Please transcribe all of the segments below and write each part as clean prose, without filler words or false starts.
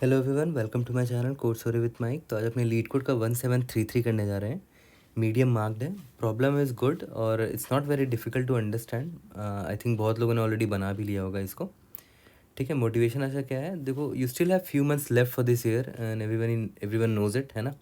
Hello everyone, welcome to my channel code story with Mike. तो आज अपने leet code का 1733 करने जा रहे हैं। मीडियम मार्क्ड है। प्रॉब्लम इज़ गुड और it's not very difficult to understand. I think बहुत लोगों ने ऑलरेडी बना भी लिया होगा इसको। ठीक है, मोटिवेशन ऐसा क्या है, देखो, you still have few months left for this year and everyone knows it, है ना।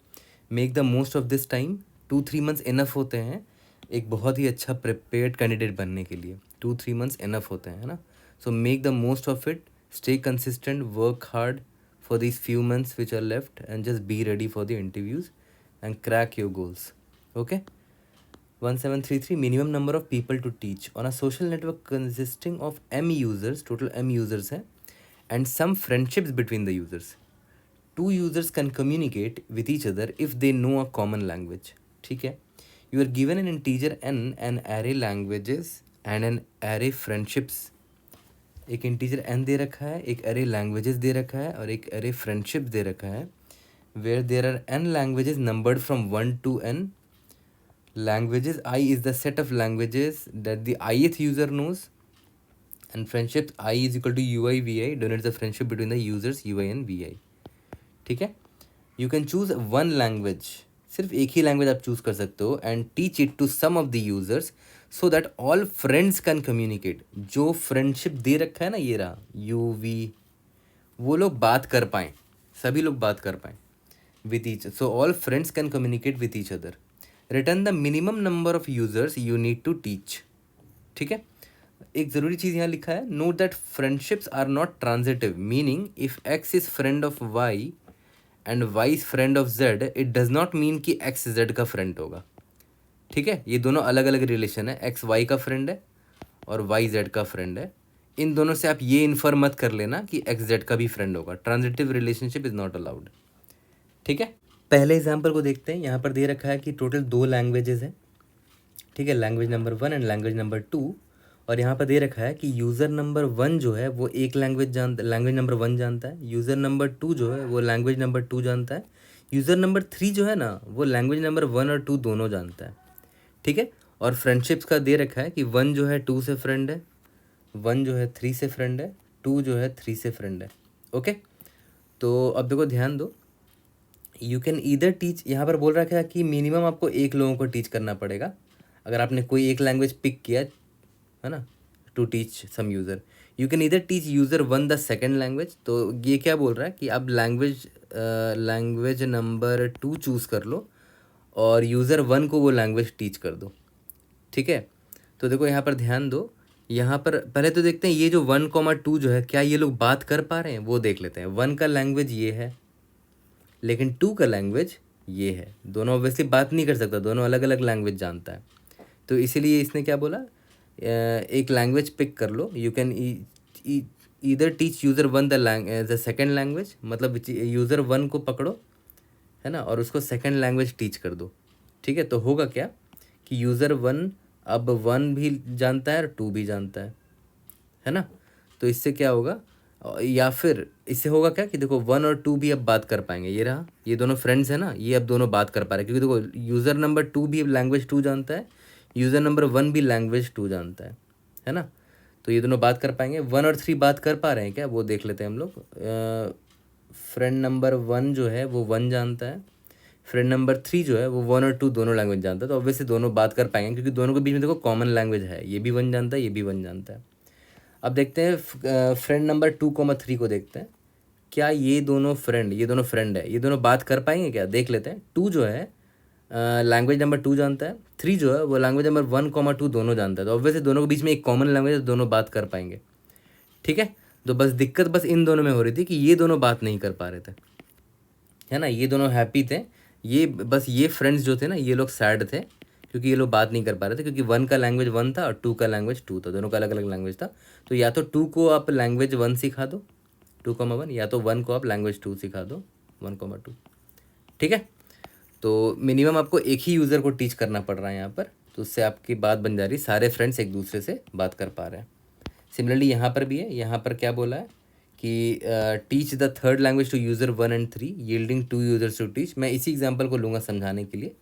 Make the most of this time. 2-3 months enough होते हैं एक बहुत ही अच्छा प्रिपेयर्ड कैंडिडेट बनने के लिए। 2-3 मंथ्स इनफ होते हैं, है ना। So make the most of it, stay consistent, work hard for these few months which are left, and just be ready for the interviews and crack your goals. Okay. 1733, minimum number of people to teach on a social network consisting of m users, total m users hai, and some friendships between the users. Two users can communicate with each other if they know a common language. ठीक है. You are given an integer n, an array languages and an array friendships. एक integer n दे रखा है, एक अरे languages दे रखा है और एक अरे फ्रेंडशिप दे रखा है, where there are n languages numbered from 1 to n. Languages I is the set of languages that the ith user knows, and friendship I is equal to ui vi denotes the friendship between the users ui and vi. ठीक है. You can choose one language, सिर्फ एक ही language आप choose कर सकते हो, and teach it to some of the users so that all friends can communicate. जो फ्रेंडशिप दे रखा है ना, ये रहा यू वी, वो लोग बात कर पाएँ, सभी लोग बात कर पाएँ with each, so all friends can communicate with each other. Return the minimum number of users you need to teach. ठीक है. एक ज़रूरी चीज़ यहाँ लिखा है, note that friendships are not transitive, meaning if X is friend of Y and Y is friend of Z, it does not mean कि X Z का फ्रेंड होगा. ठीक है. ये दोनों अलग अलग रिलेशन है, एक्स वाई का फ्रेंड है और वाई जेड का फ्रेंड है. इन दोनों से आप ये इन्फर मत कर लेना कि एक्स जेड का भी फ्रेंड होगा. Transitive relationship is not allowed. ठीक है. पहले एग्जाम्पल को देखते हैं. यहाँ पर दे रखा है कि टोटल 2 लैंग्वेजेस हैं. ठीक है, language number 1 and language number 2. और यहाँ पर दे रखा है कि यूज़र नंबर 1 जो है वो एक लैंग्वेज नंबर 1 जानता है. यूज़र नंबर 2 जो है वो लैंग्वेज नंबर 2 जानता है. यूज़र नंबर 3 जो है ना, वो लैंग्वेज नंबर 1 और 2 दोनों जानता है. ठीक है. और फ्रेंडशिप्स का दे रखा है कि 1 जो है 2 से फ्रेंड है, 1 जो है 3 से फ्रेंड है, 2 जो है 3 से फ्रेंड है. ओके. तो अब देखो, ध्यान दो. यू कैन ईदर टीच, यहाँ पर बोल रखा है कि मिनिमम आपको एक लोगों को टीच करना पड़ेगा. अगर आपने कोई एक लैंग्वेज पिक किया, है ना, to teach some user, you can either teach user 1 the second language. तो ये क्या बोल रहा है कि आप लैंग्वेज नंबर 2 चूज़ कर लो और यूज़र 1 को वो लैंग्वेज टीच कर दो. ठीक है. तो देखो, यहाँ पर ध्यान दो. यहाँ पर पहले तो देखते हैं ये जो 1,2 जो है, क्या ये लोग बात कर पा रहे हैं, वो देख लेते हैं. 1 का लैंग्वेज ये है, लेकिन 2 का लैंग्वेज ये है. दोनों ऑब्वियसली बात नहीं कर सकता, दोनों अलग अलग लैंग्वेज जानता है. तो इसीलिए इसने क्या बोला, एक लैंग्वेज पिक कर लो. You can either teach user 1 the second language, मतलब यूज़र 1 को पकड़ो, है ना, और उसको सेकेंड लैंग्वेज टीच कर दो. ठीक है. तो होगा क्या कि यूज़र 1 अब 1 भी जानता है और 2 भी जानता है ना. तो इससे क्या होगा, या फिर इससे होगा क्या कि देखो 1 और 2 भी अब बात कर पाएंगे. ये रहा, ये दोनों फ्रेंड्स हैं ना, ये अब दोनों बात कर पा रहे हैं, क्योंकि देखो यूज़र नंबर 2 भी लैंग्वेज 2 जानता है, यूज़र नंबर 1 भी लैंग्वेज 2 जानता है ना. तो ये दोनों बात कर पाएंगे. 1 और 3 बात कर पा रहे हैं क्या, वो देख लेते हैं हम लोग. फ्रेंड नंबर 1 जो है वो 1 जानता है, फ्रेंड नंबर 3 जो है वो 1 और 2 दोनों लैंग्वेज जानता है. तो ऑब्वियसली दोनों बात कर पाएंगे, क्योंकि दोनों के बीच में देखो कॉमन लैंग्वेज है. ये भी 1 जानता है, ये भी 1 जानता है. अब देखते हैं फ्रेंड नंबर 2,3 को देखते हैं. क्या ये दोनों फ्रेंड है, ये दोनों बात कर पाएंगे क्या, देख लेते हैं. 2 जो है लैंग्वेज नंबर 2 जानता है, 3 जो है वो लैंग्वेज नंबर 1,2 दोनों जानता है. तो ऑब्वियसली दोनों के बीच में एक कॉमन लैंग्वेज है, दोनों बात कर पाएंगे. ठीक है. तो बस दिक्कत बस इन दोनों में हो रही थी कि ये दोनों बात नहीं कर पा रहे थे, है ना. ये दोनों हैप्पी थे. ये बस ये फ्रेंड्स जो थे ना, ये लोग सैड थे, क्योंकि ये लोग बात नहीं कर पा रहे थे, क्योंकि 1 का लैंग्वेज 1 था और 2 का लैंग्वेज 2 था. दोनों का अलग अलग लैंग्वेज था. तो या तो 2 को आप लैंग्वेज 1 सिखा दो, 2,1, या तो 1 को आप लैंग्वेज 2 सिखा दो, 1,2. ठीक है. तो मिनिमम आपको एक ही यूज़र को टीच करना पड़ रहा है यहाँ पर. तो उससे आपकी बात बन जा रही, सारे फ्रेंड्स एक दूसरे से बात कर पा रहे हैं. सिमिलरली यहाँ पर भी है. यहाँ पर क्या बोला है कि teach the third language to user 1 and 3 yielding 2 users to teach. मैं इसी एग्जांपल को लूँगा समझाने के लिए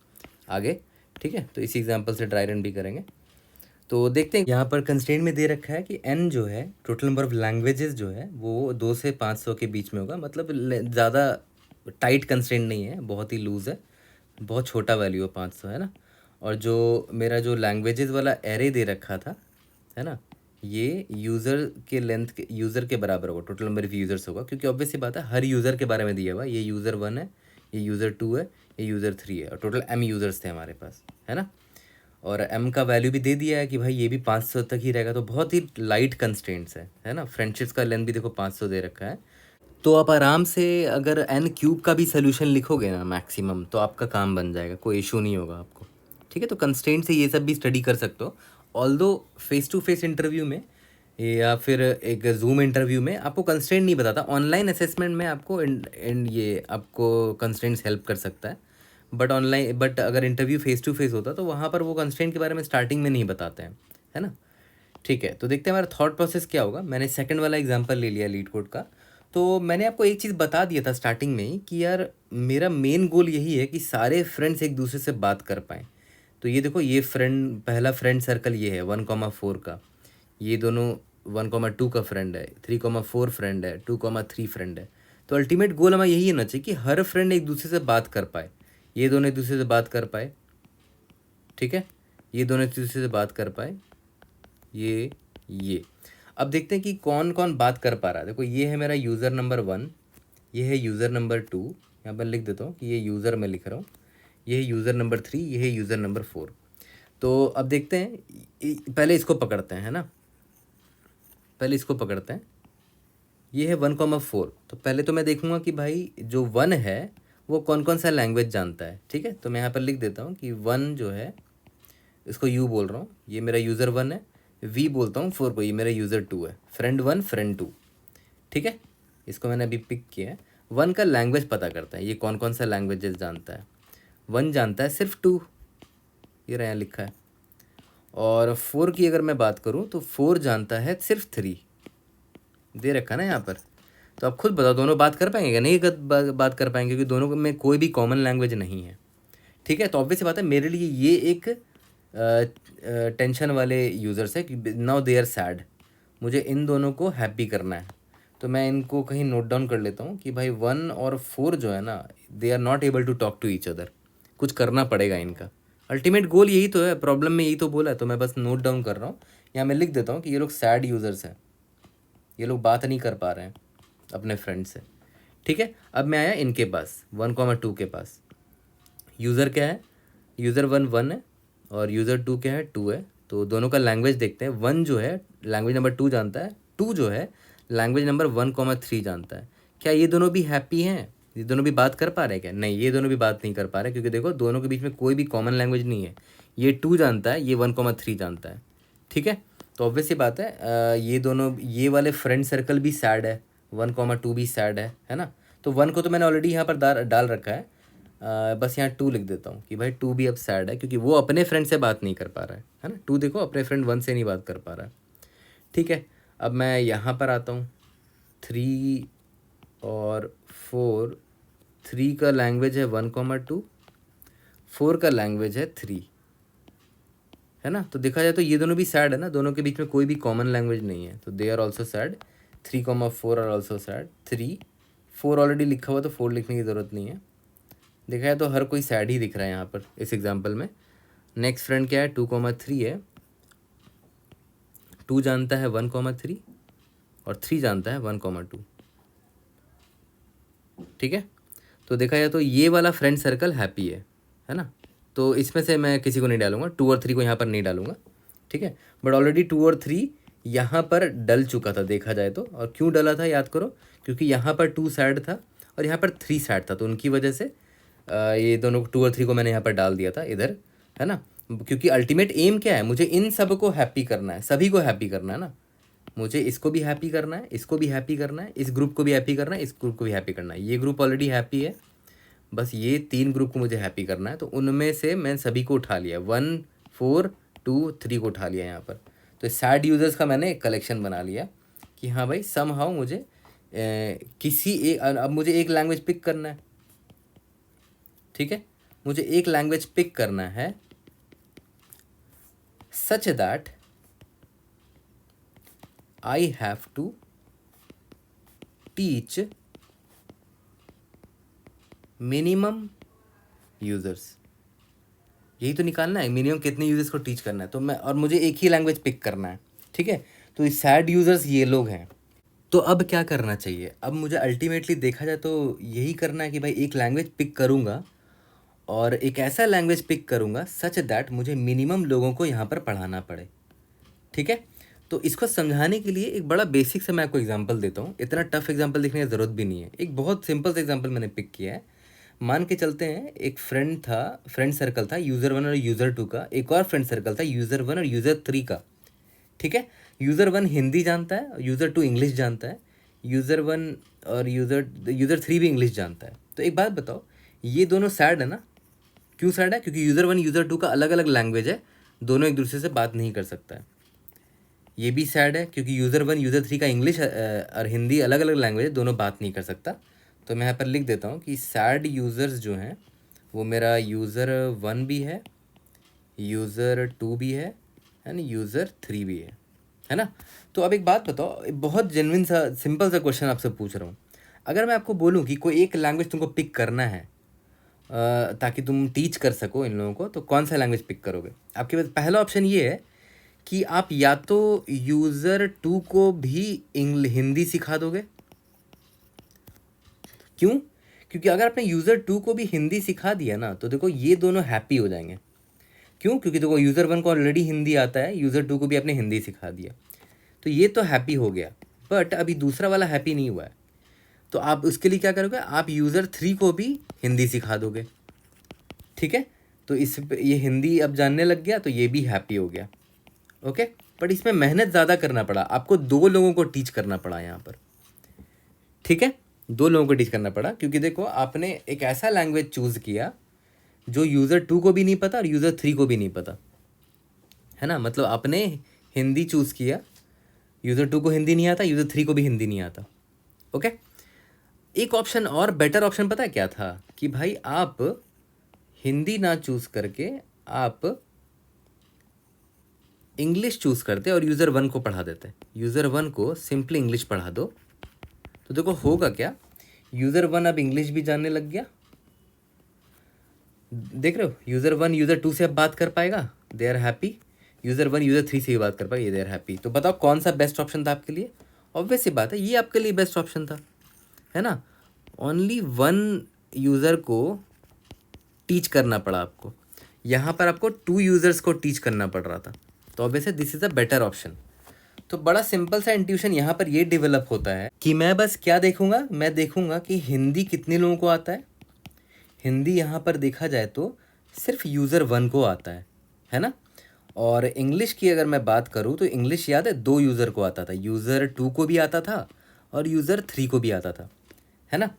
आगे. ठीक है. तो इसी एग्जांपल से ड्राई रन भी करेंगे. तो देखते हैं यहाँ पर कंस्ट्रेंट में दे रखा है कि n जो है टोटल नंबर ऑफ लैंग्वेजेस जो है वो 2 से 500 के बीच में होगा, मतलब ज़्यादा टाइट कंस्ट्रेंट नहीं है, बहुत ही लूज़ है, बहुत छोटा वैल्यू है 500, है ना। और जो मेरा जो लैंग्वेजेस वाला एरे दे रखा था, है ना, ये यूज़र के लेंथ के यूज़र के बराबर होगा, टोटल नंबर ऑफ यूज़र्स होगा, क्योंकि ऑब्वियस सी बात है हर यूज़र के बारे में दिया हुआ है। ये यूज़र 1 है, ये यूज़र 2 है, ये यूज़र 3 है, और टोटल m यूज़र्स थे हमारे पास, है ना। और m का वैल्यू भी दे दिया है कि भाई ये भी 500 तक ही रहेगा, तो बहुत ही लाइट कंस्ट्रेंट्स है ना। फ्रेंडशिप्स का लेंथ भी देखो 500 दे रखा है, तो आप आराम से अगर n क्यूब का भी सोल्यूशन लिखोगे ना मैक्सिमम, तो आपका काम बन जाएगा, कोई इशू नहीं होगा आपको, ठीक है। तो कंस्ट्रेंट से ये सब भी स्टडी कर सकते हो। Although face to face interview में या फिर एक जूम इंटरव्यू में आपको कंस्ट्रेंट नहीं बताता, ऑनलाइन असेसमेंट में आपको ये आपको कंस्ट्रेंट्स हेल्प कर सकता है। बट अगर इंटरव्यू फेस टू फेस होता तो वहाँ पर वो कंस्ट्रेंट के बारे में स्टार्टिंग में नहीं बताते हैं, है ना। ठीक है, तो देखते हैं हमारा थॉट प्रोसेस क्या होगा। मैंने सेकंड वाला एग्जांपल ले लिया लीड कोड का। तो मैंने आपको एक चीज़ बता दिया था स्टार्टिंग में ही कि यार मेरा मेन गोल यही है कि सारे फ्रेंड्स एक दूसरे से बात कर पाएँ। तो ये देखो, ये फ्रेंड, पहला फ्रेंड सर्कल ये है 1,4 का, ये दोनों 1,2 का फ्रेंड है, 3,4 फ्रेंड है, 2,3 फ्रेंड है। तो अल्टीमेट गोल हमारा यही होना चाहिए कि हर फ्रेंड एक दूसरे से बात कर पाए, ये दोनों एक दूसरे से बात कर पाए, ठीक है, ये दोनों एक दूसरे से बात कर पाए, ये अब देखते हैं कि कौन कौन बात कर पा रहा है। देखो, ये है मेरा यूज़र नंबर 1, ये है यूज़र नंबर 2, यहाँ पर लिख देता हूँ कि ये यूज़र मैं लिख रहा हूँ, ये है यूज़र नंबर 3, ये है यूज़र नंबर 4। तो अब देखते हैं, पहले इसको पकड़ते हैं, है ना, पहले इसको पकड़ते हैं। ये है 1,4। तो पहले तो मैं देखूंगा कि भाई जो 1 है वो कौन कौन सा लैंग्वेज जानता है, ठीक है। तो मैं यहाँ पर लिख देता हूँ कि 1 जो है, इसको यू बोल रहा हूँ, ये मेरा यूज़र 1 है। वी बोलता हूँ 4 को, ये मेरा यूज़र 2 है। फ्रेंड 1, फ्रेंड 2, ठीक है। इसको मैंने अभी पिक किया है। 1 का लैंग्वेज पता करता है, ये कौन कौन सा लैंग्वेजेस जानता है। 1 जानता है सिर्फ 2, ये रहा यहाँ लिखा है। और 4 की अगर मैं बात करूँ तो 4 जानता है सिर्फ 3, दे रखा ना यहाँ पर। तो आप खुद बताओ, दोनों बात कर पाएंगे क्या? नहीं बात कर पाएंगे, क्योंकि दोनों में कोई भी कॉमन लैंग्वेज नहीं है, ठीक है। तो ऑब्वियस बात है मेरे लिए ये एक टेंशन वाले यूज़र्स है कि नाउ दे आर सैड, मुझे इन दोनों को हैप्पी करना है। तो मैं इनको कहीं नोट डाउन कर लेता हूँ कि भाई 1 और 4 जो है ना, they are not able to talk to each other, कुछ करना पड़ेगा इनका। अल्टीमेट गोल यही तो है, प्रॉब्लम में यही तो बोला है, तो मैं बस नोट डाउन कर रहा हूँ। यहाँ मैं लिख देता हूँ कि ये लोग सैड यूज़र्स हैं, ये लोग बात नहीं कर पा रहे हैं अपने फ्रेंड से, ठीक है। अब मैं आया इनके पास 1,2 के पास। यूज़र क्या है, यूज़र 1 है और यूज़र 2 क्या है, 2 है। तो दोनों का लैंग्वेज देखते हैं। 1 जो है लैंग्वेज नंबर 2 जानता है, 2 जो है लैंग्वेज नंबर 1,3 जानता है। क्या ये दोनों भी हैप्पी हैं? ये दोनों भी बात कर पा रहे हैं क्या? नहीं, ये दोनों भी बात नहीं कर पा रहे, क्योंकि देखो दोनों के बीच में कोई भी कॉमन लैंग्वेज नहीं है। ये 2 जानता है, ये 1,3 जानता है, ठीक है। तो ऑब्वियस सी बात है, ये दोनों, ये वाले फ्रेंड सर्कल भी सैड है, 1,2 भी सैड है ना। तो 1 को तो मैंने ऑलरेडी यहाँ पर डाल रखा है। बस यहाँ 2 लिख देता हूँ कि भाई 2 भी अब सैड है, क्योंकि वो अपने फ्रेंड से बात नहीं कर पा रहा है ना। 2 देखो अपने फ्रेंड 1 से नहीं बात कर पा रहा है, ठीक है। अब मैं यहाँ पर आता हूँ, 3 और 4, 3 का लैंग्वेज है 1,2, 4 का लैंग्वेज है 3, है ना। तो देखा जाए तो ये दोनों भी सैड है ना, दोनों के बीच में कोई भी कॉमन लैंग्वेज नहीं है, तो they are also sad. 3,4 are also sad. 3, 4 already लिखा हुआ तो 4 लिखने की ज़रूरत नहीं है। देखा जाए तो हर कोई सैड ही दिख रहा है यहाँ पर इस एग्जाम्पल में। नेक्स्ट फ्रेंड क्या है, 2,3 है। 2 जानता है 1,3 और 3 जानता है 1,2, ठीक है। तो देखा जाए तो ये वाला फ्रेंड सर्कल हैप्पी है ना। तो इसमें से मैं किसी को नहीं डालूंगा, 2 और 3 को यहाँ पर नहीं डालूंगा, ठीक है। बट ऑलरेडी 2 और 3 यहाँ पर डल चुका था देखा जाए तो। और क्यों डला था याद करो, क्योंकि यहाँ पर 2 सैड था और यहाँ पर 3 सैड था, तो उनकी वजह से ये दोनों 2 और 3 को मैंने यहाँ पर डाल दिया था इधर, है ना। क्योंकि अल्टीमेट एम क्या है, मुझे इन सब को हैप्पी करना है, सभी को हैप्पी करना है ना। मुझे इसको भी हैप्पी करना है, इसको भी हैप्पी करना है, इस ग्रुप को भी हैप्पी करना है, इस ग्रुप को भी हैप्पी करना है। ये ग्रुप ऑलरेडी हैप्पी है, बस ये 3 ग्रुप को मुझे हैप्पी करना है। तो उनमें से मैं सभी को उठा लिया, 1, 4, 2, 3 को उठा लिया यहाँ पर। तो सैड यूज़र्स का मैंने एक कलेक्शन बना लिया कि हाँ भाई समहाउ मुझे किसी एक, अब मुझे एक लैंग्वेज पिक करना है, ठीक है। मुझे एक लैंग्वेज पिक करना है such that I have to teach minimum users. यही तो निकालना है, मिनिमम कितने यूज़र्स को टीच करना है। तो मैं, और मुझे एक ही लैंग्वेज पिक करना है, ठीक है। तो ये सैड यूज़र्स ये लोग हैं। तो अब क्या करना चाहिए? अब मुझे अल्टीमेटली देखा जाए तो यही करना है कि भाई एक लैंग्वेज पिक करूँगा और एक ऐसा लैंग्वेज पिक करूँगा सच दैट मुझे मिनिमम लोगों को यहाँ पर पढ़ाना पड़े, ठीक है। तो इसको समझाने के लिए एक बड़ा बेसिक से मैं आपको एग्जांपल देता हूँ। इतना टफ एग्जांपल देखने की ज़रूरत भी नहीं है, एक बहुत सिंपल सा एग्जांपल मैंने पिक किया है। मान के चलते हैं एक फ्रेंड सर्कल था यूज़र 1 और यूज़र 2 का, एक और फ्रेंड सर्कल था यूज़र 1 और यूज़र 3 का, ठीक है। यूज़र 1 हिंदी जानता है, यूज़र 2 इंग्लिश जानता है, यूज़र 1 और यूज़र 3 भी इंग्लिश जानता है। तो एक बात बताओ, ये दोनों सैड है ना? क्यों सैड है? क्योंकि यूज़र 1 यूज़र 2 का अलग अलग लैंग्वेज है, दोनों एक दूसरे से बात नहीं कर सकता है। ये भी सैड है क्योंकि यूज़र 1 यूज़र 3 का इंग्लिश और हिंदी अलग अलग लैंग्वेज है, दोनों बात नहीं कर सकता। तो मैं यहाँ पर लिख देता हूँ कि सैड यूज़र्स जो हैं वो मेरा यूज़र 1 भी है, यूज़र 2 भी है एंड यूज़र 3 भी है ना। तो अब एक बात बताओ, एक बहुत जेन्युइन सा सिंपल सा क्वेश्चन आपसे पूछ रहा हूँ। अगर मैं आपको बोलूँ कि कोई एक लैंग्वेज तुमको पिक करना है ताकि तुम टीच कर सको इन लोगों को, तो कौन सा लैंग्वेज पिक करोगे? आपके पास पहला ऑप्शन ये है कि आप या तो यूज़र 2 को भी हिंदी सिखा दोगे। क्यों? क्योंकि अगर आपने यूज़र 2 को भी हिंदी सिखा दिया ना, तो देखो ये दोनों हैप्पी हो जाएंगे। क्यों? क्योंकि देखो यूज़र 1 को ऑलरेडी हिंदी आता है, यूज़र 2 को भी आपने हिंदी सिखा दिया, तो ये तो हैप्पी हो गया। बट अभी दूसरा वाला हैप्पी नहीं हुआ है, तो आप उसके लिए क्या करोगे? आप यूज़र 3 को भी हिंदी सिखा दोगे, ठीक है। तो ये हिंदी अब जानने लग गया, तो ये भी हैप्पी हो गया, ओके। बट इसमें मेहनत ज़्यादा करना पड़ा, आपको 2 लोगों को टीच करना पड़ा यहाँ पर, ठीक है। 2 लोगों को टीच करना पड़ा क्योंकि देखो आपने एक ऐसा लैंग्वेज चूज़ किया जो यूज़र 2 को भी नहीं पता और यूज़र 3 को भी नहीं पता, है ना। मतलब आपने हिंदी चूज़ किया, यूज़र 2 को हिंदी नहीं आता, यूज़र 3 को भी हिंदी नहीं आता, ओके। एक ऑप्शन और बेटर ऑप्शन पता है क्या था? कि भाई आप हिंदी ना चूज़ करके आप इंग्लिश चूज़ करते और यूज़र 1 को पढ़ा देते। यूज़र 1 को सिंपली इंग्लिश पढ़ा दो, तो देखो होगा क्या, यूज़र 1 अब इंग्लिश भी जानने लग गया। देख रहे हो, यूज़र 1 यूज़र 2 से अब बात कर पाएगा, they are happy. User 1 user 3 से भी बात कर पाएगा, ये दे आर हैप्पी। तो बताओ कौन सा बेस्ट ऑप्शन था आपके लिए? ऑब्वियस सी बात है, ये आपके लिए बेस्ट ऑप्शन था, है ना। ओनली 1 यूज़र को टीच करना पड़ा आपको, यहाँ पर आपको 2 यूज़र्स को टीच करना पड़ रहा था। तो obviously this is a better option. तो बड़ा सिंपल सा इंट्यूशन यहाँ पर ये डेवलप होता है कि मैं बस क्या देखूंगा, मैं देखूंगा कि हिंदी कितने लोगों को आता है। हिंदी यहाँ पर देखा जाए तो सिर्फ यूज़र 1 को आता है ना। और इंग्लिश की अगर मैं बात करूँ तो इंग्लिश याद है 2 यूज़र को आता था, यूज़र 2 को भी आता था और यूज़र 3 को भी आता था, है ना।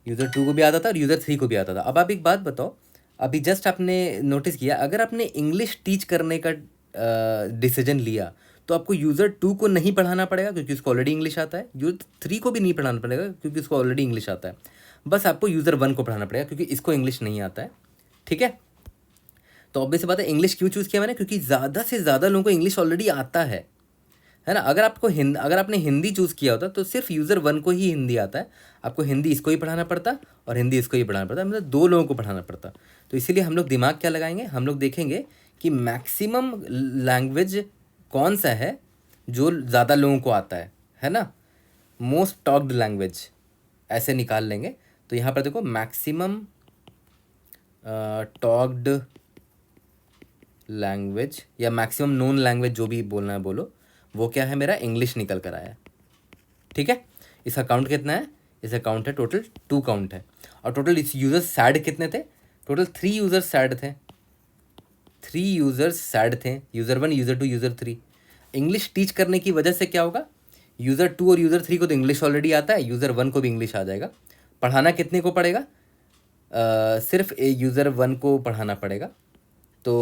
यूज़र 2 को भी आता था और यूज़र 3 को भी आता था। अब आप एक बात बताओ, अभी जस्ट आपने नोटिस किया, अगर आपने इंग्लिश टीच करने का डिसीजन लिया तो आपको यूज़र 2 को नहीं पढ़ाना पड़ेगा क्योंकि उसको ऑलरेडी इंग्लिश आता है, यूज़र 3 को भी नहीं पढ़ाना पड़ेगा क्योंकि उसको ऑलरेडी इंग्लिश आता है। बस आपको यूज़र 1 को पढ़ाना पड़ेगा क्योंकि इसको इंग्लिश नहीं आता है, ठीक है। तो ऑब्वियस बात है, इंग्लिश क्यों चूज़ किया मैंने? क्योंकि ज़्यादा से ज़्यादा लोगों को इंग्लिश ऑलरेडी आता है ना। अगर आपने हिंदी चूज़ किया होता तो सिर्फ यूज़र 1 को ही हिंदी आता है, आपको हिंदी इसको ही पढ़ाना पड़ता और हिंदी इसको ही पढ़ाना पड़ता, मतलब 2 लोगों को पढ़ाना पड़ता। तो इसीलिए हम लोग दिमाग क्या लगाएंगे, हम लोग देखेंगे कि मैक्सिमम लैंग्वेज कौन सा है जो ज़्यादा लोगों को आता है ना। मोस्ट टॉक्ड लैंग्वेज ऐसे निकाल लेंगे। तो यहाँ पर देखो मैक्सिमम टॉक्ड लैंग्वेज या मैक्सिमम नोन लैंग्वेज जो भी बोलना है बोलो, वो क्या है? मेरा इंग्लिश निकल कर आया, ठीक है। इसका काउंट कितना है? इसका काउंट है टोटल 2 काउंट है। और टोटल इस यूज़र्स सैड कितने थे? टोटल 3 यूज़र्स सैड थे, 3 यूज़र्स सैड थे, user 1 user 2 user 3। English teach करने की वजह से क्या होगा, यूज़र 2 और यूज़र 3 को तो इंग्लिश ऑलरेडी आता है, यूज़र 1 को भी इंग्लिश आ जाएगा। पढ़ाना कितने को पड़ेगा? सिर्फ यूज़र 1 को पढ़ाना पड़ेगा। तो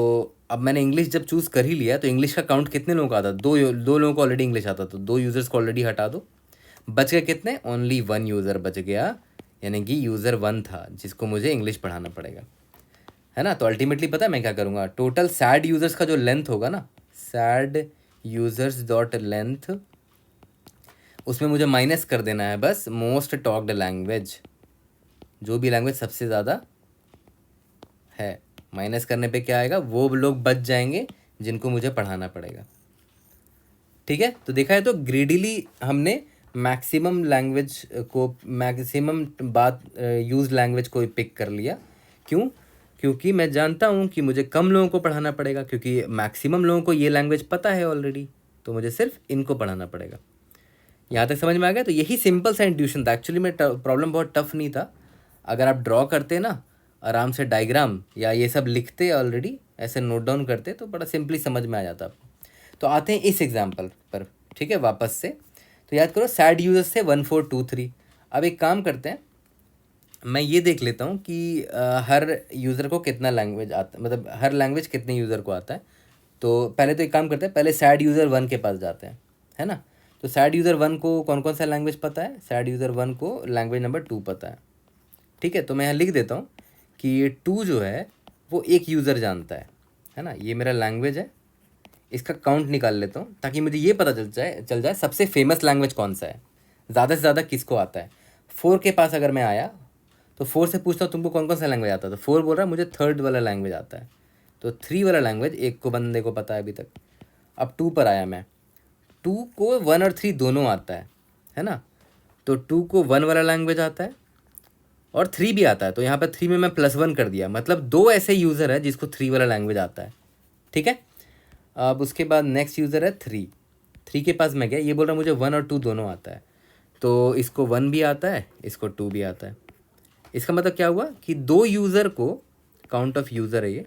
अब मैंने इंग्लिश जब चूज़ कर ही लिया तो इंग्लिश का काउंट कितने लोगों का आता? 2 लोगों को ऑलरेडी इंग्लिश आता, तो 2 यूज़र्स को ऑलरेडी हटा दो, बच गए कितने? ओनली 1 यूज़र बच गया, यानी कि यूज़र 1 था जिसको मुझे इंग्लिश पढ़ाना पड़ेगा, है ना। तो अल्टीमेटली पता है मैं क्या करूँगा? टोटल सैड यूज़र्स का जो लेंथ होगा ना, सैड यूज़र्स डॉट लेंथ, उसमें मुझे माइनस कर देना है बस मोस्ट टॉक्ड लैंग्वेज, जो भी लैंग्वेज सबसे ज़्यादा है। माइनस करने पे क्या आएगा, वो लोग बच जाएंगे जिनको मुझे पढ़ाना पड़ेगा। ठीक है, तो देखा है तो ग्रीडीली हमने मैक्सिमम लैंग्वेज को, मैक्सिमम बात यूज लैंग्वेज को पिक कर लिया। क्यों? क्योंकि मैं जानता हूँ कि मुझे कम लोगों को पढ़ाना पड़ेगा, क्योंकि मैक्सिमम लोगों को ये लैंग्वेज पता है ऑलरेडी, तो मुझे सिर्फ इनको पढ़ाना पड़ेगा। यहाँ तक समझ में आ गया? तो यही सिंपल सा इंट्यूशन था एक्चुअली में, प्रॉब्लम बहुत टफ नहीं था। अगर आप ड्रॉ करते ना आराम से डायग्राम या ये सब लिखते ऑलरेडी, ऐसे नोट डाउन करते, तो बड़ा सिंपली समझ में आ जाता आपको। तो आते हैं इस एग्जाम्पल पर, ठीक है, वापस से। तो याद करो सैड यूजर्स थे 1423। अब एक काम करते हैं, मैं ये देख लेता हूँ कि हर यूज़र को कितना लैंग्वेज आता, मतलब हर लैंग्वेज कितने यूज़र को आता है। तो पहले तो एक काम करते हैं, पहले सैड यूज़र 1 के पास जाते हैं, है ना। तो सैड यूज़र 1 को कौन कौन सा लैंग्वेज पता है? सैड यूज़र 1 को लैंग्वेज नंबर 2 पता है। ठीक है, तो मैं यहाँ लिख देता हूँ कि 2 जो है वो एक यूज़र जानता है ना। ये मेरा लैंग्वेज है, इसका काउंट निकाल लेता हूँ ताकि मुझे ये पता चल जाए सबसे फेमस लैंग्वेज कौन सा है, ज़्यादा से ज़्यादा किसको आता है। 4 के पास अगर मैं आया तो 4 से पूछता हूँ तुमको कौन कौन सा लैंग्वेज आता है, तो 4 बोल रहा है मुझे 3rd वाला लैंग्वेज आता है। तो 3 वाला लैंग्वेज एक को बंदे को पता है अभी तक। अब 2 पर आया मैं, 2 को 1 और 3 दोनों आता है ना। तो 2 को 1 वाला लैंग्वेज आता है और 3 भी आता है, तो यहाँ पर 3 में मैं +1 कर दिया, मतलब 2 ऐसे यूज़र है जिसको 3 वाला लैंग्वेज आता है। ठीक है, अब उसके बाद नेक्स्ट यूज़र है 3 के पास मैं गया, ये बोल रहा मुझे 1 और 2 दोनों आता है, तो इसको 1 भी आता है, इसको 2 भी आता है। इसका मतलब क्या हुआ कि 2 यूज़र को, काउंट ऑफ यूज़र है ये,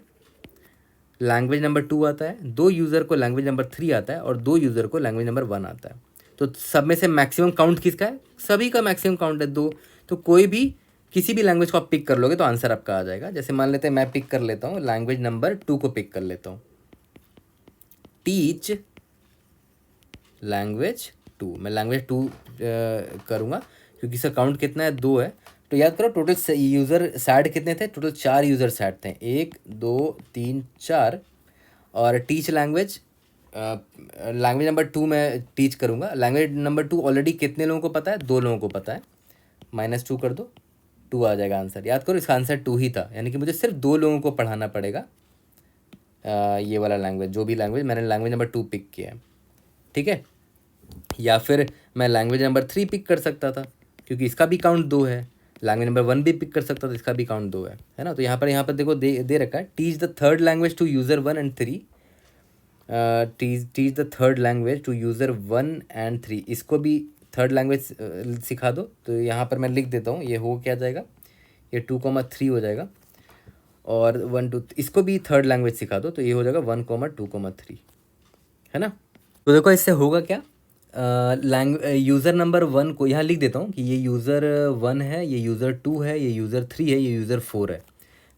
लैंग्वेज नंबर 2 आता है, 2 यूज़र को लैंग्वेज नंबर 3 आता है और 2 यूज़र को लैंग्वेज नंबर 1 आता है। तो सब में से मैक्सिमम काउंट किसका है? सभी का मैक्सिमम काउंट है 2। तो कोई भी किसी भी लैंग्वेज को आप पिक कर लोगे तो आंसर आपका आ जाएगा। जैसे मान लेते हैं मैं पिक कर लेता हूँ लैंग्वेज नंबर 2 को पिक कर लेता हूँ, टीच लैंग्वेज 2। मैं लैंग्वेज 2 करूँगा क्योंकि इसका काउंट कितना है? 2 है। तो याद करो टोटल यूज़र सैड कितने थे? टोटल 4 यूज़र सैड थे, 1 2 3 4। और टीच लैंग्वेज, लैंग्वेज नंबर 2 मैं टीच करूँगा। लैंग्वेज नंबर 2 ऑलरेडी कितने लोगों को पता है? 2 लोगों को पता है, -2 कर दो, 2 आ जाएगा आंसर। याद करो इसका आंसर 2 ही था, यानी कि मुझे सिर्फ 2 लोगों को पढ़ाना पड़ेगा ये वाला लैंग्वेज, जो भी लैंग्वेज मैंने लैंग्वेज नंबर 2 पिक किया है। ठीक है, या फिर मैं लैंग्वेज नंबर 3 पिक कर सकता था क्योंकि इसका भी काउंट 2 है। लैंग्वेज नंबर 1 भी पिक कर सकता था, इसका भी काउंट 2 है ना। तो यहाँ पर देखो दे रखा है teach the third language to user 1 and 3। Teach the third language to user 1 and 3, इसको भी थर्ड लैंग्वेज सिखा दो। तो यहाँ पर मैं लिख देता हूँ, ये हो क्या जाएगा, ये 2,3 हो जाएगा, और 1 2 इसको भी थर्ड लैंग्वेज सिखा दो, तो ये हो जाएगा 1,2,3, है ना। तो देखो इससे होगा क्या, यूज़र नंबर 1 को यहाँ लिख देता हूँ कि ये यूज़र 1 है, ये यूज़र 2 है, ये यूज़र 3 है, ये यूज़र 4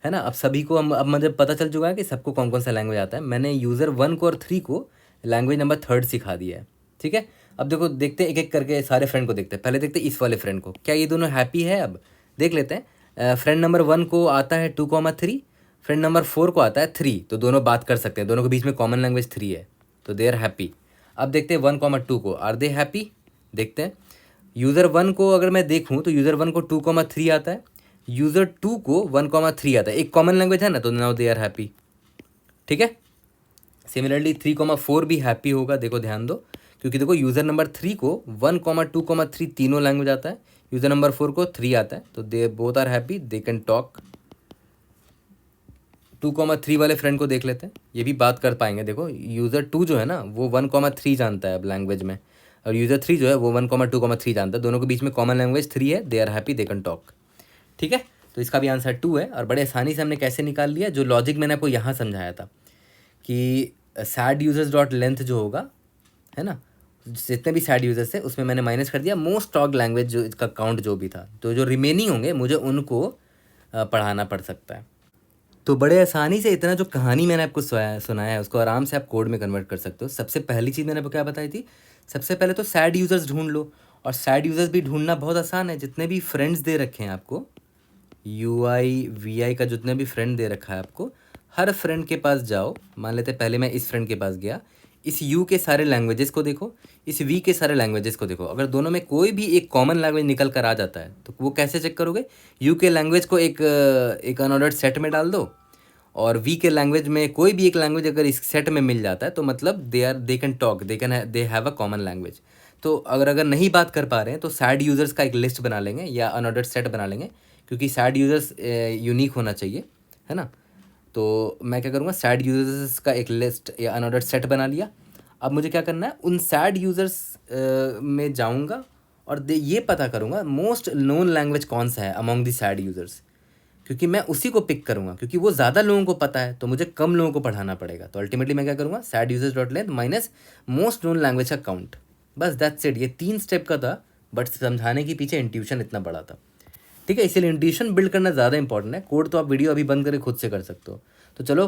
है ना। अब सभी को अब मुझे पता चल चुका है कि सबको कौन कौन सा लैंग्वेज आता है। मैंने यूज़र 1 को और 3 को लैंग्वेज नंबर 3rd सिखा दिया है। ठीक है, अब देखो देखते हैं एक एक करके सारे फ्रेंड को देखते हैं। पहले देखते हैं इस वाले फ्रेंड को, क्या ये दोनों हैप्पी है? अब देख लेते हैं। फ्रेंड नंबर 1 को आता है 2,3, फ्रेंड नंबर 4 को आता है 3, तो दोनों बात कर सकते हैं, दोनों के बीच में कॉमन लैंग्वेज 3 है, तो दे आर हैप्पी। अब देखते हैं 1,2 को, आर दे हैप्पी? देखते हैं। यूज़र 1 को अगर मैं देखूँ तो यूज़र 1 को 2,3 आता है, यूज़र 2 को 1,3 आता है, एक कॉमन लैंग्वेज है ना, तो नाउ दे आर हैप्पी। ठीक है, सिमिलरली 3,4 भी हैप्पी होगा, देखो ध्यान दो, क्योंकि देखो यूज़र नंबर 3 को 1,2,3 तीनों लैंग्वेज आता है, यूज़र नंबर 4 को 3 आता है, तो they both are happy, they can talk. 2,3 वाले फ्रेंड को देख लेते हैं, ये भी बात कर पाएंगे। देखो यूज़र 2 जो है ना वो 1,3 जानता है अब लैंग्वेज में, और यूज़र 3 जो है वो 1,2,3 जानता है, दोनों के बीच में कॉमन लैंग्वेज 3 है, they are happy, they can talk. ठीक है, तो इसका भी आंसर 2 है, और बड़े आसानी से हमने कैसे निकाल लिया, जो लॉजिक मैंने आपको यहाँ समझाया था कि सैड यूजर्स डॉट लेंथ जो होगा, है ना, जितने भी सैड यूजर्स थे उसमें मैंने माइनस कर दिया मोस्ट टॉक्ड लैंग्वेज, जो इसका काउंट जो भी था, तो जो रिमेनिंग होंगे मुझे उनको पढ़ाना पड़ सकता है। तो बड़े आसानी से इतना जो कहानी मैंने आपको सुनाया है उसको आराम से आप कोड में कन्वर्ट कर सकते हो। सबसे पहली चीज़ मैंने आपको क्या बताई थी, सबसे पहले तो सैड यूज़र्स ढूंढ लो, और सैड यूज़र्स भी ढूंढना बहुत आसान है। जितने भी फ्रेंड्स दे रखे हैं आपको, UI VI का जितने भी फ्रेंड दे रखा है आपको, हर फ्रेंड के पास जाओ। मान लेते पहले मैं इस फ्रेंड के पास गया, इस यू के सारे लैंग्वेजेस को देखो, इस वी के सारे लैंग्वेजेस को देखो। अगर दोनों में कोई भी एक कॉमन लैंग्वेज निकल कर आ जाता है तो वो कैसे चेक करोगे? यू के लैंग्वेज को एक अनऑर्डर्ड सेट में डाल दो, और वी के लैंग्वेज में कोई भी एक लैंग्वेज अगर इस सेट में मिल जाता है तो मतलब दे can talk, they have a common language. तो अगर अगर नहीं बात कर पा रहे हैं तो सैड यूज़र्स का एक लिस्ट बना लेंगे या अनऑर्डर्ड सेट बना लेंगे, क्योंकि सैड यूज़र्स यूनिक होना चाहिए, है ना। तो मैं क्या करूँगा, सैड यूज़र्स का एक लिस्ट या अनऑर्डर्ड सेट बना लिया। अब मुझे क्या करना है, उन सैड यूज़र्स में जाऊँगा और ये पता करूँगा मोस्ट नोन लैंग्वेज कौन सा है अमॉन्ग द सैड यूज़र्स, क्योंकि मैं उसी को पिक करूँगा, क्योंकि वो ज़्यादा लोगों को पता है तो मुझे कम लोगों को पढ़ाना पड़ेगा। तो अल्टीमेटली मैं क्या करूँगा, sad users dot length minus most known language का काउंट। बस दैट्स इट। ये 3 स्टेप का था, बट समझाने के पीछे इंट्यूशन इतना बड़ा था, ठीक है। इसीलिए इंट्यूशन बिल्ड करना ज़्यादा इंपॉर्टेंट है। कोड तो आप वीडियो अभी बंद करके खुद से कर सकते हो। तो चलो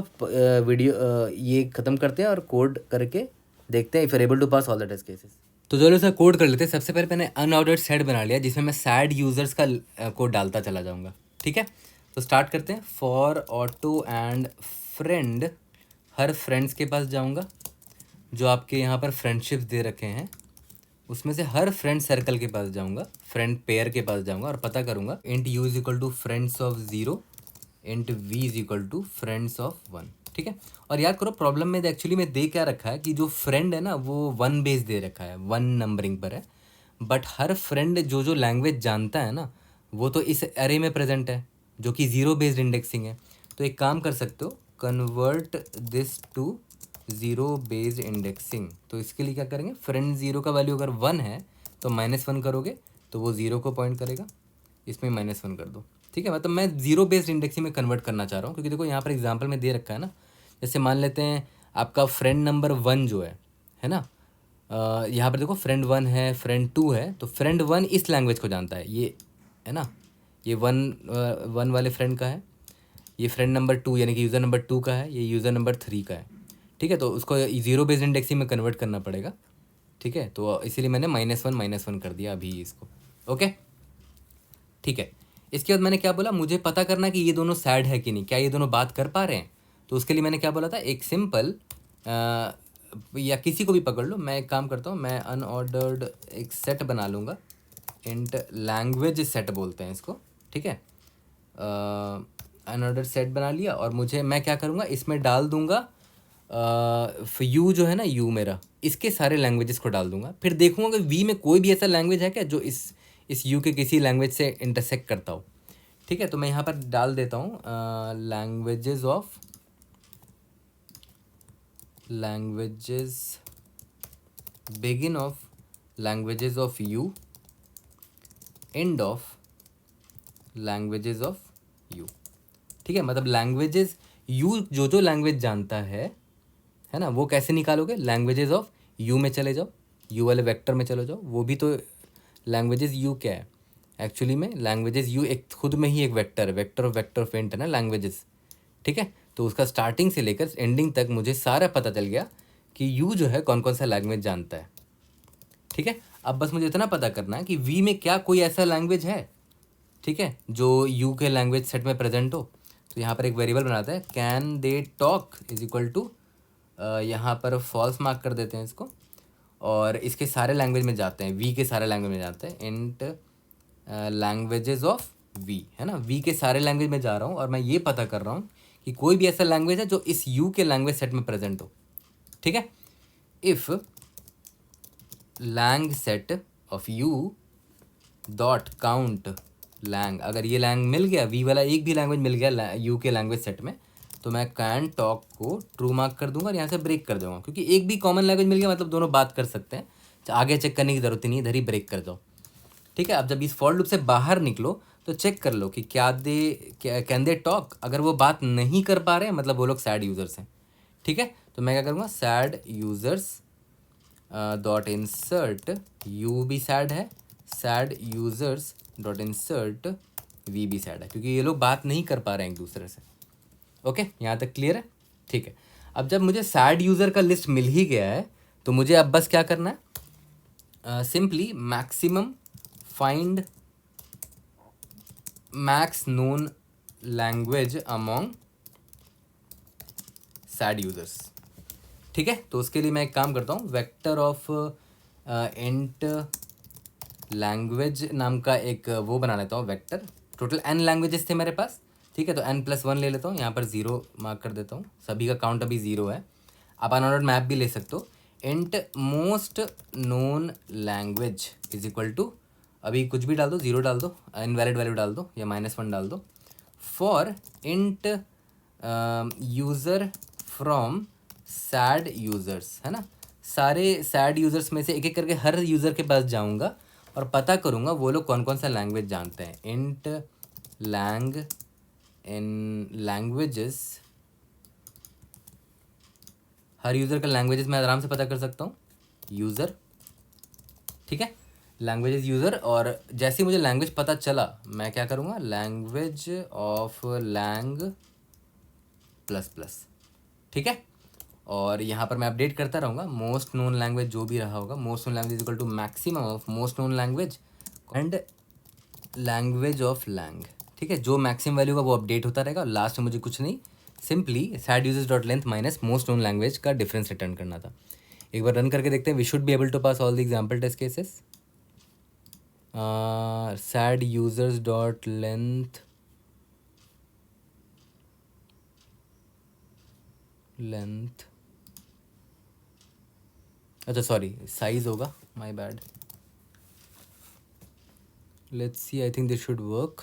वीडियो ये ख़त्म करते हैं और कोड करके देखते हैं if able to pass all the test cases. तो चलो सर कोड कर लेते हैं। सबसे पहले मैंने अनऑर्डर्ड सेट बना लिया जिसमें मैं सैड यूज़र्स का कोड डालता चला जाऊँगा, ठीक है। तो स्टार्ट करते हैं। For auto and friend, her friends के पास जाऊँगा जो आपके यहाँ पर फ्रेंडशिप्स दे रखे हैं, उसमें से हर फ्रेंड सर्कल के पास जाऊँगा, फ्रेंड पेयर के पास जाऊँगा और पता करूँगा int u is equal to friends of 0, int v is equal to friends of 1, ठीक है। और याद करो प्रॉब्लम में एक्चुअली में दे क्या रखा है कि जो फ्रेंड है ना वो 1 बेस दे रखा है, 1 नंबरिंग पर है, बट हर फ्रेंड जो जो लैंग्वेज जानता है ना वो तो इस एरे में प्रेजेंट है जो कि 0 बेस्ड इंडेक्सिंग है। तो एक काम कर सकते हो, convert this to 0 based indexing. तो इसके लिए क्या करेंगे, फ्रेंड 0 का वैल्यू अगर 1 है तो -1 करोगे तो वो 0 को पॉइंट करेगा, इसमें -1 कर दो, ठीक है। मतलब मैं 0 बेस्ड इंडेक्सिंग में कन्वर्ट करना चाह रहा हूँ, क्योंकि देखो यहाँ पर एग्जांपल में दे रखा है ना, जैसे मान लेते हैं आपका फ्रेंड नंबर 1 जो है ना, यहाँ पर देखो फ्रेंड 1 है, फ्रेंड 2 है, तो फ्रेंड 1 इस लैंग्वेज को जानता है, ये है ना, ये 1 वाले फ्रेंड का है, ये फ्रेंड नंबर 2 यानी कि यूज़र नंबर 2 का है, ये यूज़र नंबर 3 का है, ठीक है। तो उसको 0 बेस्ड इंडेक्सिंग में कन्वर्ट करना पड़ेगा, ठीक है। तो इसीलिए मैंने -1 कर दिया अभी इसको, ओके, ठीक है। इसके बाद मैंने क्या बोला, मुझे पता करना कि ये दोनों सैड है कि नहीं, क्या ये दोनों बात कर पा रहे हैं। तो उसके लिए मैंने क्या बोला था, एक सिंपल या किसी को भी पकड़ लो, मैं एक काम करता हूँ, मैं अनऑर्डर्ड एक सेट बना लूँगा, इंट लैंग्वेज सेट बोलते हैं इसको, ठीक है। अनऑर्डर्ड सेट बना लिया और मुझे मैं क्या करूँगा, इसमें डाल दूँगा यू जो है ना, यू मेरा, इसके सारे लैंग्वेजेस को डाल दूँगा। फिर देखूँगा कि वी में कोई भी ऐसा लैंग्वेज है क्या जो इस यू के किसी लैंग्वेज से इंटरसेक्ट करता हो, ठीक है। तो मैं यहाँ पर डाल देता हूँ languages begin of languages of you, end of languages of you, ठीक है। मतलब लैंग्वेजेस यू जो जो लैंग्वेज जानता है ना, वो कैसे निकालोगे, लैंग्वेजेस ऑफ यू में चले जाओ, यू वाले वेक्टर में चले जाओ, वो भी तो लैंग्वेजेस यू क्या है एक्चुअली में, लैंग्वेजेस यू एक खुद में ही एक वेक्टर है, वेक्टर ऑफ इंट है ना लैंग्वेजेस, ठीक है। तो उसका स्टार्टिंग से लेकर एंडिंग तक मुझे सारा पता चल गया कि यू जो है कौन कौन सा लैंग्वेज जानता है, ठीक है। अब बस मुझे इतना पता करना है कि वी में क्या कोई ऐसा लैंग्वेज है, ठीक है, जो यू के लैंग्वेज सेट में प्रेजेंट हो। तो यहाँ पर एक वेरिएबल बनाता है, can they talk is equal to, यहाँ पर फॉल्स मार्क कर देते हैं इसको, और इसके सारे लैंग्वेज में जाते हैं, वी के सारे लैंग्वेज में जाते हैं, इंट लैंग्वेजेस ऑफ वी, है ना, वी के सारे लैंग्वेज में जा रहा हूँ और मैं ये पता कर रहा हूँ कि कोई भी ऐसा लैंग्वेज है जो इस यू के लैंग्वेज सेट में प्रेजेंट हो, ठीक है। If lang set of u dot count lang, अगर ये लैंग मिल गया, वी वाला एक भी लैंग्वेज मिल गया यू के लैंग्वेज सेट में, तो मैं कैन टॉक को ट्रू मार्क कर दूंगा और यहाँ से ब्रेक कर दूंगा, क्योंकि एक भी कॉमन लैंग्वेज मिल गया मतलब दोनों बात कर सकते हैं, आगे चेक करने की ज़रूरत ही नहीं, इधर ही ब्रेक कर दो, ठीक है। अब जब इस फॉर लूप से बाहर निकलो तो चेक कर लो कि कैन दे टॉक, अगर वो बात नहीं कर पा रहे हैं मतलब वो लोग सैड यूज़र्स हैं, ठीक है। तो मैं क्या करूँगा, sad users dot insert, u भी सैड है, sad users dot insert v भी सैड है, क्योंकि ये लोग बात नहीं कर पा रहे हैं एक दूसरे से, ओके। यहाँ तक क्लियर है, ठीक है। अब जब मुझे सैड यूज़र का लिस्ट मिल ही गया है तो मुझे अब बस क्या करना है, simply maximum find max known language among sad users, ठीक है, तो उसके लिए मैं एक काम करता हूँ, वेक्टर ऑफ इंट लैंग्वेज नाम का एक वो बना लेता हूँ वेक्टर। टोटल n लैंग्वेजेस थे मेरे पास, ठीक है, तो n+1 ले लेता हूँ, यहाँ पर 0 मार्क कर देता हूँ, सभी का काउंट अभी 0 है। आप अनऑर्डर्ड मैप भी ले सकते हो। Int most known language is equal to, अभी कुछ भी डाल दो, 0 डाल दो, इनवैलिड वैल्यू डाल दो या -1 डाल दो, for int user from sad users, है ना। सारे सैड यूज़र्स में से एक एक करके हर यूज़र के पास जाऊंगा और पता करूंगा वो लोग कौन कौन सा लैंग्वेज जानते हैं। इंट लैंग इन लैंग्वेजेस, हर यूज़र का लैंग्वेजेस मैं आराम से पता कर सकता हूँ, यूज़र, ठीक है, लैंग्वेजेस यूज़र। और जैसे ही मुझे लैंग्वेज पता चला मैं क्या करूँगा, लैंग्वेज ऑफ लैंग ++, ठीक है। और यहाँ पर मैं अपडेट करता रहूँगा, मोस्ट नोन लैंग्वेज जो भी रहा होगा, most known language is equal to maximum of most known language and language of lang, ठीक है। जो मैक्सिमम वैल्यू का वो अपडेट होता रहेगा और लास्ट में मुझे कुछ नहीं, simply sad users dot length minus most known language का डिफरेंस रिटर्न करना था। एक बार रन करके देखते हैं, we should be able to pass all the example test cases. Sad users dot length अच्छा सॉरी साइज होगा, my bad, let's see, I think this should work.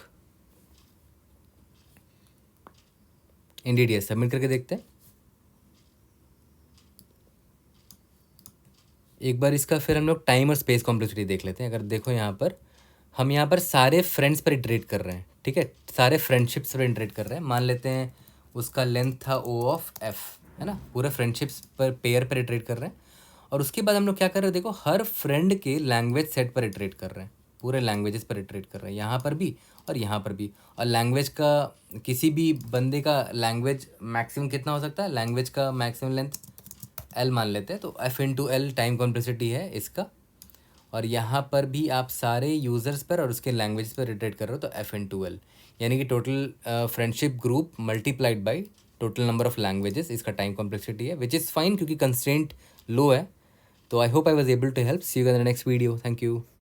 Indeed yes, submit करके देखते हैं। एक बार इसका फिर हम लोग टाइम और स्पेस कॉम्प्लेक्सिटी देख लेते हैं। अगर देखो यहाँ पर हम यहाँ पर सारे फ्रेंड्स पर इटरेट कर रहे हैं, ठीक है, सारे फ्रेंडशिप्स पर इटरेट कर रहे हैं। मान लेते हैं उसका लेंथ था O(f), है ना, पूरे फ्रेंडशिप्स पर पेयर पर इटरेट कर रहे हैं। और उसके बाद हम लोग क्या कर रहे हैं, देखो हर फ्रेंड के लैंग्वेज सेट पर इटरेट कर रहे हैं, पूरे लैंग्वेजेस पर इटरेट कर रहे हैं, यहाँ पर भी और यहाँ पर भी। और लैंग्वेज का किसी भी बंदे का लैंग्वेज मैक्सिमम कितना हो सकता है, लैंग्वेज का मैक्सिमम लेंथ L मान लेते हैं, तो F/L टाइम कॉम्प्लेक्सिटी है इसका। और यहाँ पर भी आप सारे यूज़र्स पर और उसके लैंग्वेज पर इटरेट कर रहे हो, तो F/L, यानी कि total friendship group multiplied by total number of languages, इसका टाइम कॉम्प्लेक्सिटी है, विच इज़ फाइन क्योंकि कंस्ट्रेंट लो है। तो I hope I was able to help. See you in the next video, thank you.